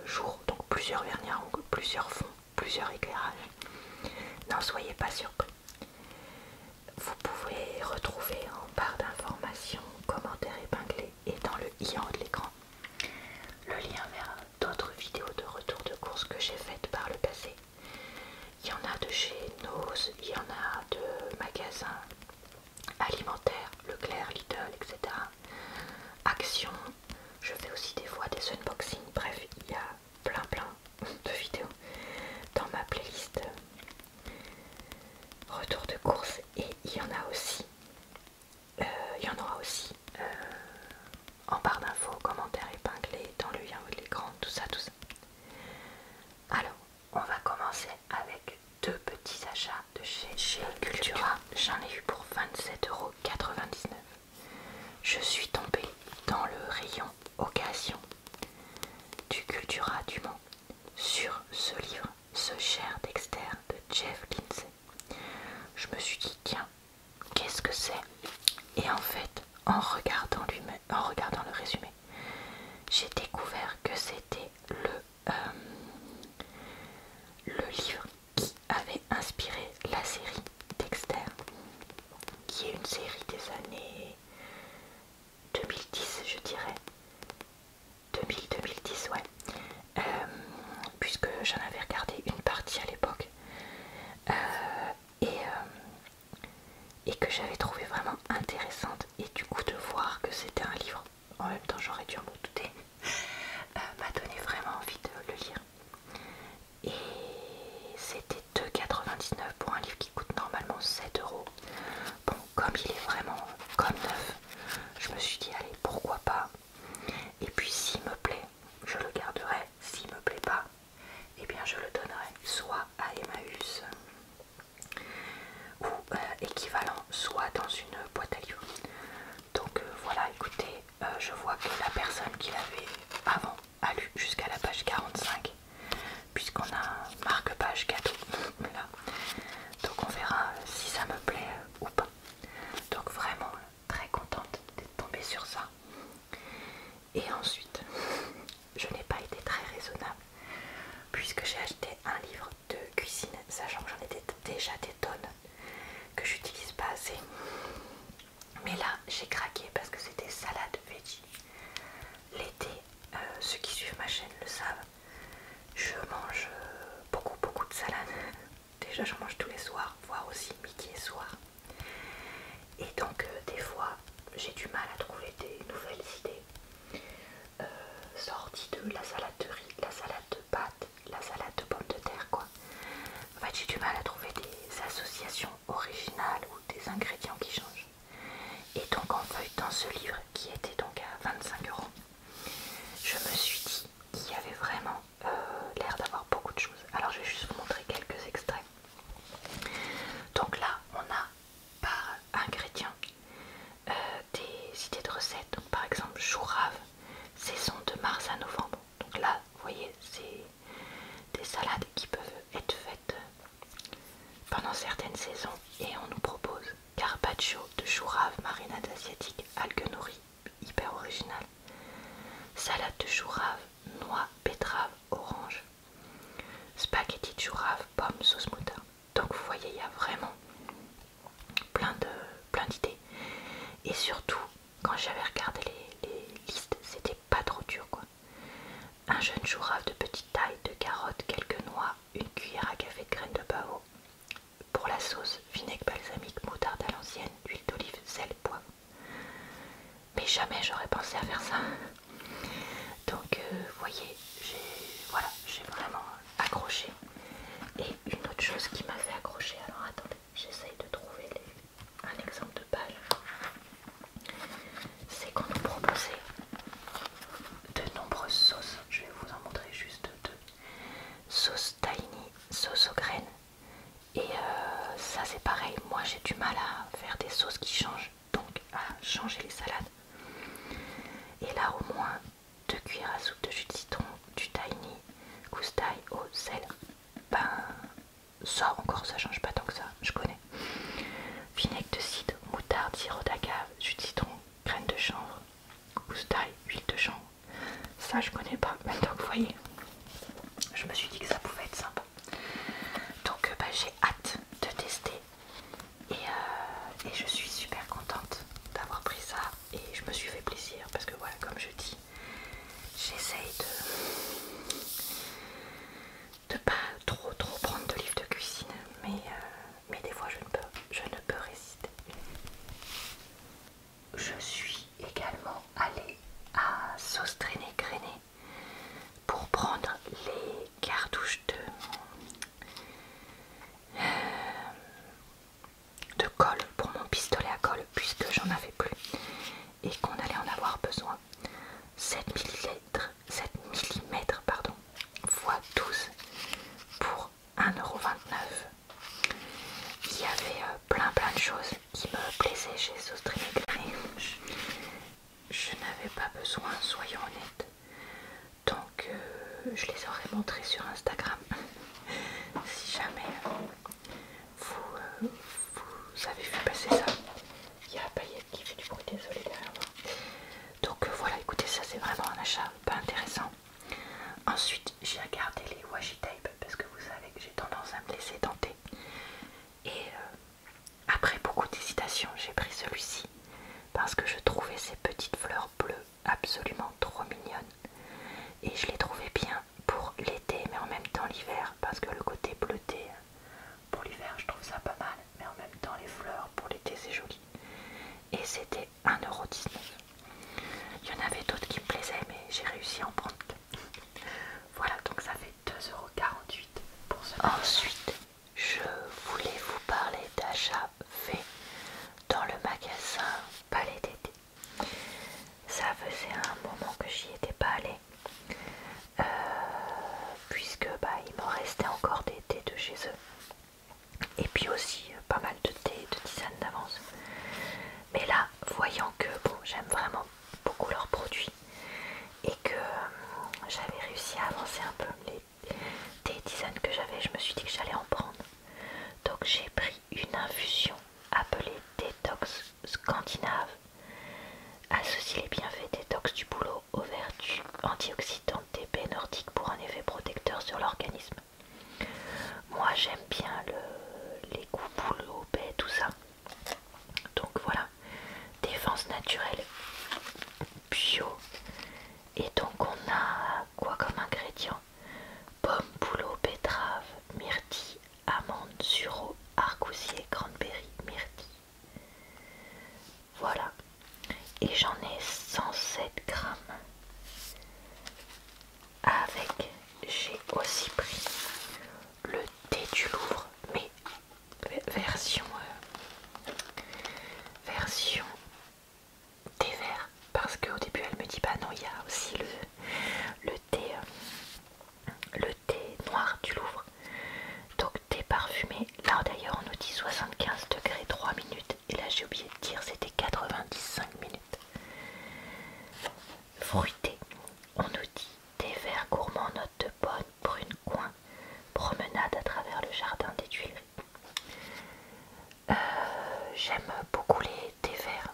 jours, donc plusieurs vernis à ongles, plusieurs fonds, plusieurs éclairages. N'en soyez pas surpris. Vous pouvez retrouver en barre d'informations, commentaires épinglés et dans le i en haut de l'écran le lien vers d'autres vidéos de retour de course que j'ai faites par le passé. Il y en a de chez Nose, il y en a de magasins alimentaires, Leclerc, Lidl, etc. Action, je fais aussi des fois des unboxings, bref, il y a plein de vidéos dans ma playlist retour de course et il y en a aussi, il y en aura aussi en barre d'infos, commentaires épinglés, dans le lien de l'écran, tout ça. Alors, on va commencer avec deux petits achats de chez Cultura. J'en ai eu pour 27,99 €. Je suis tombée dans le rayon occasion du Cultura du Mans sur ce livre, Ce cher Dexter de Jeff Lindsay. Je me suis dit, tiens, qu'est-ce que c'est? Et en fait, en regardant le résumé, j'ai découvert que c'était le livre qui avait inspiré la série Dexter, qui est une série des années 2010, je dirais. 2010, ouais. Puisque j'en avais regardé une partie à l'époque. Et que j'avais trouvé vraiment intéressante, et du coup de voir que c'était un livre, en même temps j'aurais dû m'en douter, m'a donné vraiment envie de le lire. Et c'était 2,99 € pour un livre qui coûte normalement 7 €. Bon, comme il est vraiment comme neuf, je me suis dit allez, pourquoi pas. Et puis s'il me plaît, je le garderai. S'il me plaît pas, eh bien je le donnerai soit à Emmaüs ou équivalent, soit dans une boîte à livres. Donc voilà, écoutez, je vois que la personne qui l'avait avant a lu jusqu'à la page 45, puisqu'on a un marque-page cadeau là. Donc on verra si ça me plaît ou pas. Donc vraiment très contente d'être tombée sur ça. Et ensuite, je n'ai pas été très raisonnable, puisque j'ai acheté un livre de cuisine, sachant que j'en ai déjà des tonnes que j'utilise pas assez. Mais là j'ai craqué parce que c'était salade veggie. L'été, ceux qui suivent ma chaîne le savent, je mange beaucoup de salade. Déjà j'en mange tous les soirs, voire aussi midi et soir. Et donc des fois j'ai du mal à trouver des nouvelles idées sorties de la salade de riz, la salade de pâtes, la salade de pommes de terre quoi. En fait j'ai du mal à trouver des associations originales ou des ingrédients qui changent. Et donc en feuilletant ce livre qui était donc à 25 €, je me suis dit qu'il y avait vraiment l'air d'avoir beaucoup de choses. Alors je vais juste vous montrer quelques extraits. Donc là on a par ingrédient des idées de recettes. Donc par exemple chou rave, saison de mars à novembre. Donc là vous voyez c'est des salades qui peuvent être faites pendant certaines saisons, et on nous propose carpaccio de chou rave, marinade asiatique, algues nourries, hyper original, salade de chou rave, noix, betterave, orange, spaghetti de chou rave, pommes, sauce moutarde. Donc vous voyez il y a vraiment plein d'idées, et surtout quand j'avais regardé les listes c'était pas trop dur quoi. Un jeune chou rave de petite taille, de carottes, quelques noix, une cuillère à café de graines de pavot. Pour la sauce, vinaigre balsamique, moutarde à l'ancienne, huile d'olive, sel, poivre. Mais jamais j'aurais pensé à faire ça. Donc vous voyez, j'ai vraiment accroché. Et une autre chose qui m'a fait accrocher, alors attendez, j'essaye de trouver un exemple de page. C'est qu'on nous proposait de nombreuses sauces. Je vais vous en montrer juste deux. Sauce tahini, sauce aux graines. Et ça c'est pareil, moi j'ai du mal à faire des sauces qui changent, donc à changer les salades. Et là au moins 2 cuillères à soupe de jus de citron, je les aurais montrés sur Instagram si jamais vous avez vu passer ça. Il y a la paillette qui fait du bruit, désolé derrière moi. Donc voilà, écoutez, ça c'est vraiment un achat pas intéressant. Ensuite, j'ai regardé les washi tape parce que vous savez que j'ai tendance à me laisser tenter. Et après beaucoup d'hésitation, j'ai pris celui-ci parce que je trouvais ces petites fleurs bleues absolument trop mignonnes. Et je les trouvais bien pour l'été, mais en même temps l'hiver, parce que le côté bleuté, pour l'hiver je trouve ça pas mal, mais en même temps les fleurs pour l'été c'est joli. Et c'était 1,19 €. Il y en avait d'autres qui me plaisaient, mais j'ai réussi à en prendre. Voilà, donc ça fait 2,48 € pour ce. Ensuite, je voulais vous parler d'achats faits dans le magasin Palais d'été. Ça faisait un moment que j'y étais pas allée, puisque il m'en restait encore des thés de chez eux. Et puis aussi pas mal de thé et de tisane d'avance. Mais là, voyant que bon, j'aime vraiment beaucoup leurs produits et que j'avais réussi à avancer un peu les thés et tisanes que j'avais, je me suis dit que j'allais en prendre. Donc j'ai pris une infusion appelée détox scandinave. Associe les bienfaits détox du bouleau aux vertus antioxydantes des baies nordiques pour un effet protecteur sur l'organisme. Moi j'aime bien les goûts bouleau, baies, tout ça. Donc voilà, défense naturelle, bio. Et donc on a quoi comme ingrédients? Pomme, bouleau, betterave, myrtille, amande, sureau, argousier, cranberry, myrtille. Voilà. Et j'en ai 107 grammes. Avec, j'ai aussi pris le thé du Louvre, mais version thé vert, parce qu'au début elle me dit bah non, il y a aussi le thé noir du Louvre. Donc thé parfumé, là d'ailleurs on nous dit 75 degrés 3 minutes, et là j'ai oublié de dire c'était 95 minutes. Fruité, on nous dit thé vert gourmand, note de bonne, brune, coin, promenade à travers le jardin des Tuileries. J'aime beaucoup les thés verts,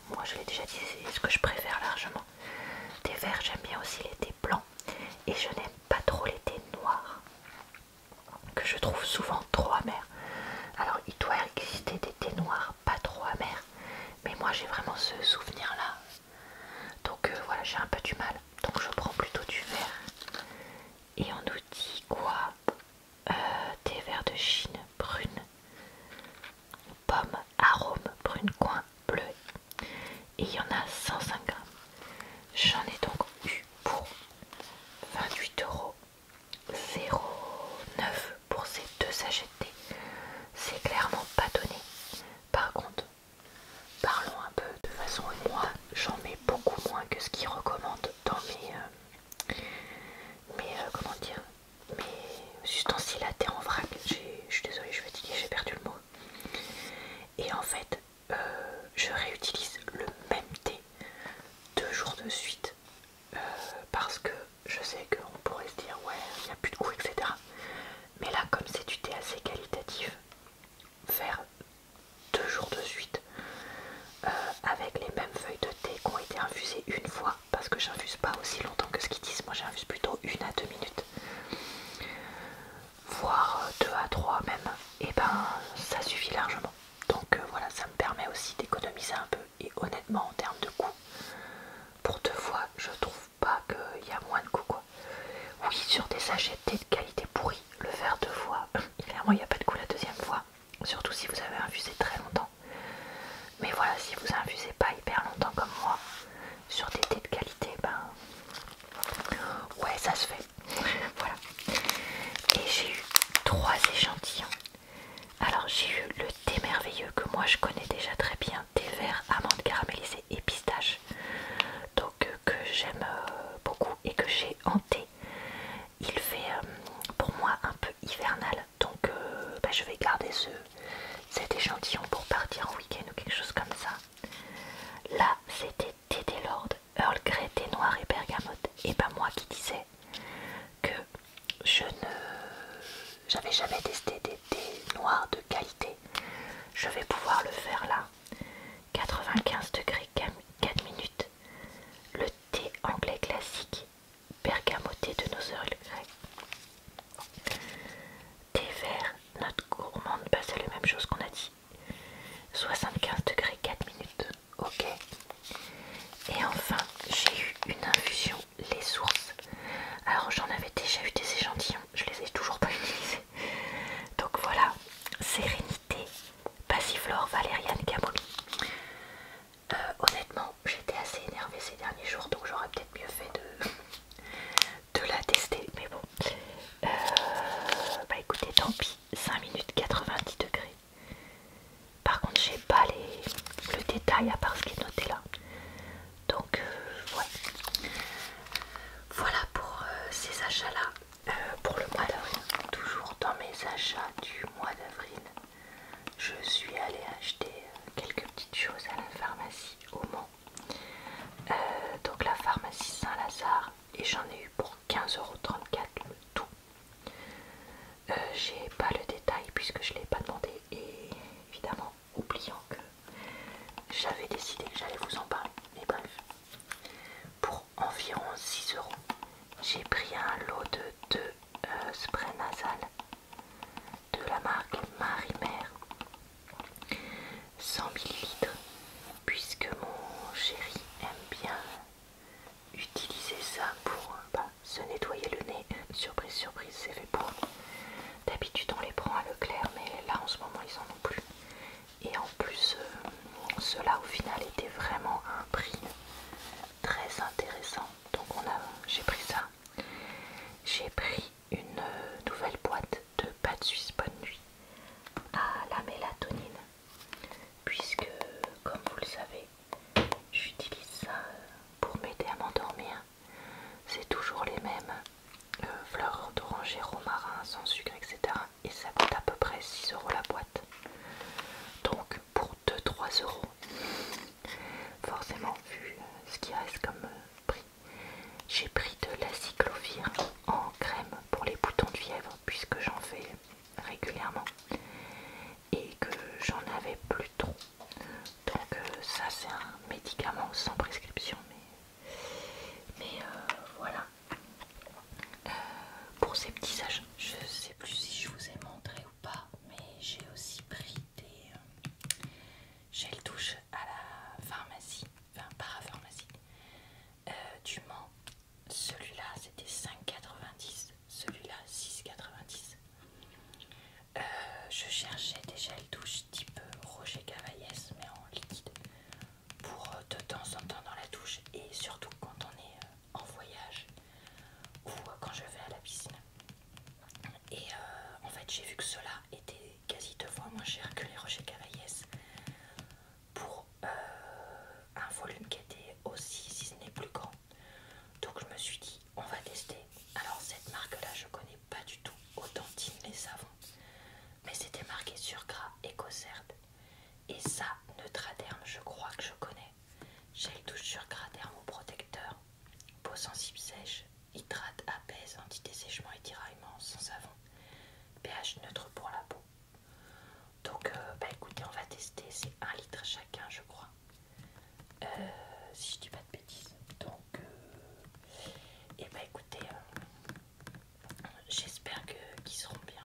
moi je l'ai déjà dit, c'est ce que je préfère largement. Thé vert, j'aime bien aussi les thés blancs, et je n'aime pas trop les thés noirs, que je trouve souvent trop amers. Alors il doit exister des thés noirs pas trop amers, mais moi j'ai vraiment ce souvenir là. Donc voilà, j'ai un peu du mal, donc je prends plutôt du vert. Et on nous dit quoi? Thé vert de Chine, brune, pomme, arôme, brune, coin, bleu. Et il y en a 105 grammes. J'en ai donc eu pour 28,09 € pour ces 2 sachets de thé. C'est clairement pas donné. Par contre, parlons un peu de façon, moi j'en mets beaucoup moins que ce qu'ils recommandent dans comment dire, mes ustensiles à thé en vrac. Je suis désolée, je suis fatiguée, j'ai perdu le mot. Et en fait, je réutilise le même thé 2 jours de suite, parce que je sais qu'on pourrait se dire ouais, il n'y a plus de goût, etc. Mais là, comme c'est du thé assez qualitatif, faire 2 jours de suite avec les mêmes feuilles de thé qui ont été infusées une fois, parce que j'infuse pas aussi longtemps que ce qu'ils disent, moi j'infuse plutôt 1 à 2 minutes, voire 2 à 3 même, et ben ça suffit largement. Donc voilà, ça me permet aussi d'économiser un peu, et honnêtement en termes de coût, pour 2 fois je trouve pas qu'il y a moins de coût quoi. Oui, sur des sachets de thé de qualité pourrie, le faire 2 fois, clairement il n'y a pas de coût la deuxième fois, surtout si vous avez infusé très longtemps. Mais voilà, si vous infusez pas hyper longtemps comme moi, sur des thés de qualité, ben ouais, ça se fait. Voilà. Et j'ai eu 3 échantillons. Alors j'ai eu le thé merveilleux que moi je connais déjà très bien, thé vert, amande caramélisée et pistache. Donc que j'aime beaucoup et que j'ai en thé. Il fait pour moi un peu hivernal, donc j'avais jamais testé des thés noirs de qualité. Je vais pouvoir le faire là. 95 degrés 4 minutes. Le thé anglais classique, bergamoté de nos heures grec. Thé vert, note gourmande, bah c'est la même chose qu'on a dit. 75 degrés 4 minutes. Ok. Et enfin, j'ai eu une infusion, les sources. Alors j'en avais déjà eu des échantillons, je les ai toujours pas utilisés. Donc voilà, sérénité, passiflore, valériane, camomille. Honnêtement, j'étais assez énervée ces derniers jours, donc j'aurais peut-être mieux fait de la tester. Mais bon, bah écoutez, tant pis, 5 minutes 90 degrés. Par contre, j'ai pas le détail à part ce qui est noté là. Donc ouais. Voilà pour ces achats-là. Pour le mois d'avril, toujours dans mes achats du mois d'avril, je suis allée acheter quelques petites choses à la pharmacie au Mans. Donc la pharmacie Saint-Lazare, et j'en ai eu pour 15,34 € le tout. J'ai pas le détail puisque je l'ai pas demandé, et évidemment oubliant que j'avais décidé que j'allais vous en parler. Mais bref, pour environ 6 €, j'ai pris un lot de 2 sprays nasales de la marque Marie-Mère, 100 ml, puisque mon chéri aime bien utiliser ça pour se nettoyer le nez. Surprise, surprise, c'est fait pour. D'habitude on les prend à Leclerc, mais là en ce moment ils en ont plus. Et en plus, ceux-là au final étaient vraiment à un prix très intéressant. Donc j'ai pris ça. J'ai pris une nouvelle boîte de pâte suisse bonne nuit à la mélatonine, puisque comme vous le savez, j'utilise ça pour m'aider à m'endormir. C'est toujours les mêmes, fleurs d'oranger, romarin, sans sucre, etc. Et ça coûte à peu près 6 € la boîte. Donc pour 2-3 €, forcément vu ce qui reste comme prix, j'ai pris de l'acyclovir en crème pour les boutons de fièvre, puisque j'en fais régulièrement et que j'en avais plus trop. Donc ça c'est un médicament sans prescription, mais voilà. Pour ces petits achats, je sais plus si je vous ai montré ou pas, mais j'ai aussi pris des gel douche à la pharmacie, enfin parapharmacie du Mans. Celui-là c'était 5,90, celui-là 6,90. Je cherchais des gels douche type Roger Cavaillès, mais en liquide, pour de temps en temps dans la douche, et surtout quand on est en voyage ou quand je vais à la piscine. Et en fait j'ai vu que ceux-là étaient quasi 2 fois moins chers que les Roger Cavaillès, pour un volume qui était aussi, si ce n'est plus grand. Donc je me suis dit on va tester. Alors cette marque là je connais pas du tout, Autantine les savons, mais c'était marqué sur gras EcoCert. Et ça, Neutraderm, je crois que je connais. Gel douche sur gras thermoprotecteur, peau sensible sèche, hydrate, apaise, anti-dessèchement et tiraillement, sans savon, pH neutre pour la peau. Donc écoutez, on va tester, c'est 1 litre chacun je crois, si je dis pas de bêtises. Donc écoutez, j'espère qu'ils seront bien,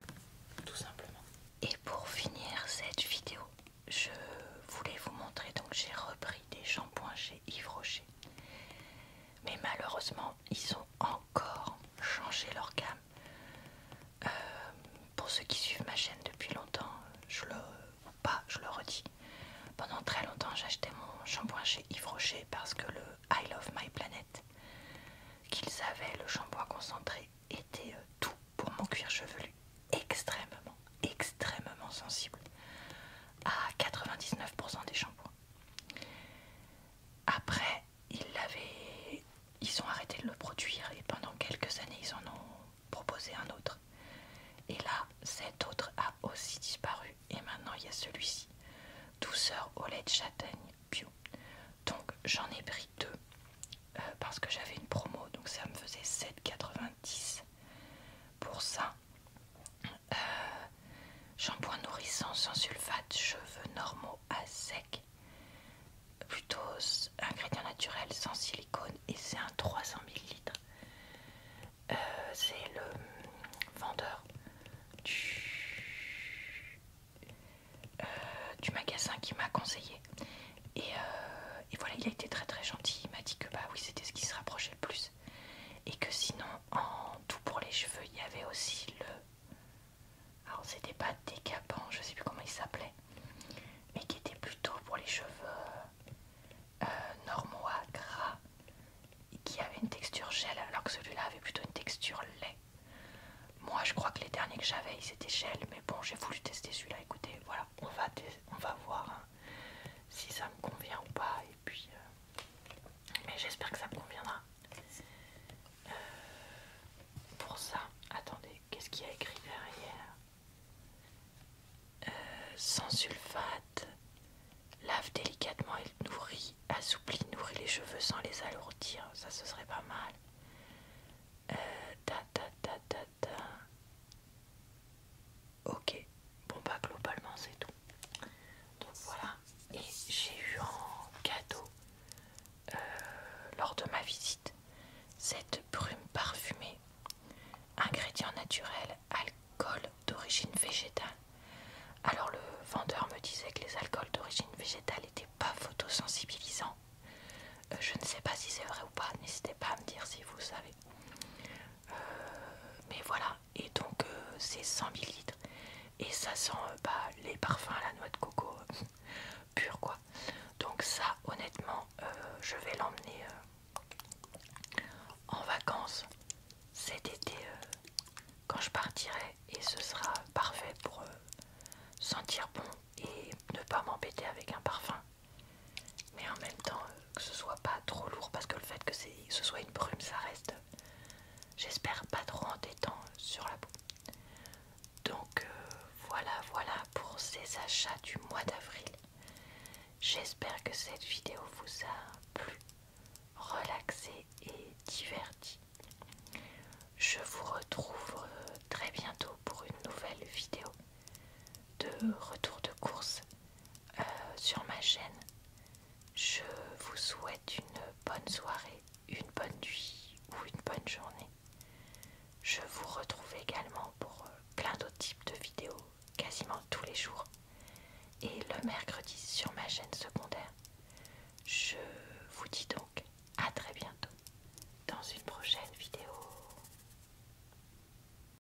tout simplement. Et pour finir cette vidéo, je voulais vous montrer, donc j'ai repris des shampoings chez Yves Rocher, mais malheureusement ils ont encore changé leur gamme. Pour ceux qui suivent ma chaîne depuis longtemps, je le redis, pendant très longtemps j'achetais mon shampoing chez Yves Rocher parce que le I Love My Planet qu'ils avaient, le shampoing concentré, était tout pour mon cuir chevelu, extrêmement sensible à 99% des shampoings. Après ils ont arrêté de le produire, et pendant quelques années ils en ont proposé un autre, et là cet autre a aussi disparu, et maintenant il y a celui-ci, douceur au lait de châtaigne bio. Donc j'en ai pris 2 parce que j'avais une promo, donc ça me faisait 7,90 pour ça. que j'avais, ils étaient gel, mais bon, j'ai voulu tester celui-là. Écoutez, voilà, on va voir hein, si ça me convient ou pas. Et puis, mais j'espère que ça me conviendra. Pour ça, attendez, qu'est-ce qu'il y a écrit derrière? Sans sulfate, lave délicatement et nourrit, assouplit, nourrit les cheveux sans les alourdir. Ça, ce serait pas mal. Ok, bon bah globalement c'est tout. Donc voilà, et j'ai eu en cadeau lors de ma visite cette brume parfumée, ingrédient naturel, alcool d'origine végétale. Alors le vendeur me disait que les alcools d'origine végétale n'étaient pas photosensibilisants. Je ne sais pas si c'est vrai ou pas, n'hésitez pas à me dire si vous savez. Mais voilà, et donc c'est 100 millilitres et ça sent les parfums à la noix de coco pur quoi. Donc ça honnêtement je vais l'emmener en vacances cet été quand je partirai et ce sera parfait pour sentir bon et ne pas m'embêter avec un parfum. Mais en même temps que ce soit pas trop lourd parce que le fait que ce soit une brume ça reste, j'espère, pas trop entêtant sur la peau. Donc voilà pour ces achats du mois d'avril. J'espère que cette vidéo vous a plu, relaxé et diverti. Je vous retrouve très bientôt pour une nouvelle vidéo de retour de course sur ma chaîne. Je vous souhaite une bonne soirée, une bonne nuit ou une bonne journée. Je vous retrouve également pour plein d'autres types de vidéos quasiment tous les jours et le mercredi sur ma chaîne secondaire. Je vous dis donc